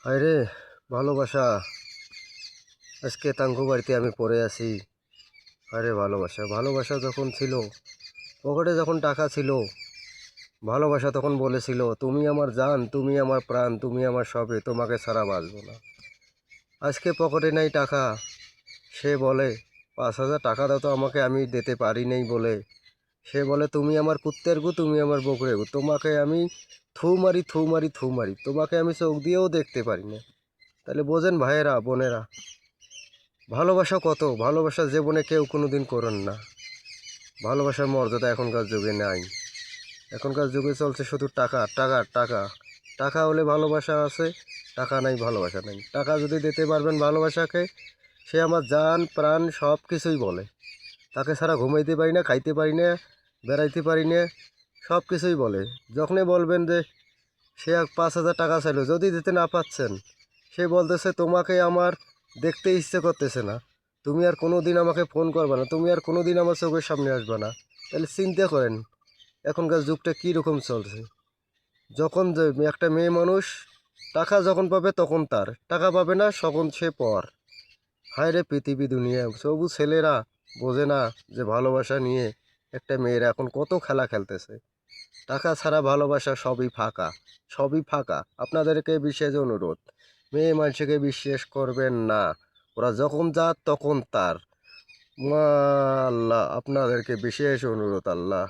হায় রে ভালোবাসা, আজকে তাঙ্কু বাড়িতে আমি পড়ে আছি। আরে ভালোবাসা, ভালোবাসা যখন ছিল, পকেটে যখন টাকা ছিল, ভালোবাসা তখন বলেছিল তুমি আমার জান, তুমি আমার প্রাণ, তুমি আমার সবে, তোমাকে ছাড়া বাঁচবো না। আজকে পকেটে নাই টাকা, সে বলে 5,000 টাকা দাও তো আমাকে, আমি দিতে পারি নাই বলে সে বলে তুমি আমার কুত্তের গু, তুমি আমার বকরে গু, তোমাকে আমি থু মারি থু মারি থু মারি, তোমাকে আমি চোখ দিয়েও দেখতে পারি না। তাহলে বোঝেন ভাইয়েরা বোনেরা, ভালোবাসা কত, ভালোবাসা জীবনে কেউ কোনো দিন করেন না। ভালোবাসার মর্যাদা এখনকার যুগে নাই। এখনকার যুগে চলছে শুধু টাকা টাকা টাকা। টাকা হলে ভালোবাসা আছে, টাকা নাই ভালোবাসা নাই। টাকা যদি দিতে পারবেন ভালোবাসাকে, সে আমার জান প্রাণ সব কিছুই বলে। তাকে ছাড়া ঘুমাইতে পারি না, খাইতে পারি না, বেড়াইতে পারি না, সব কিছুই বলে। যখনই বলবেন যে সে 5,000 টাকা চাইলো, যদি দিতে না পাচ্ছেন, সে বলতেছে তোমাকে আমার দেখতে ইচ্ছে করতেছে না, তুমি আর কোনো দিন আমাকে ফোন করবে না, তুমি আর কোনো দিন আমার চোখের সামনে আসবে না। তাহলে চিন্তা করেন এখনকার যুগটা কীরকম চলছে। যখন যে একটা মেয়ে মানুষ টাকা যখন পাবে তখন তার, টাকা পাবে না তখন সে পর। হায় রে পৃথিবী দুনিয়া, সবু ছেলেরা বোঝে না যে ভালোবাসা নিয়ে একটা মেয়েরা এখন কত খেলা খেলতেছে। টাকা ছাড়া ভালোবাসা সবই ফাঁকা, সবই ফাঁকা। আপনাদেরকে বিশেষ অনুরোধ, মেয়ে মানুষকে বিশ্বাস করবেন না। ওরা যখন যার তখন তার। মা আল্লাহ, আপনাদেরকে বিশেষ অনুরোধ, আল্লাহ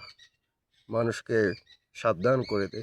মানুষকে সাবধান করে দে।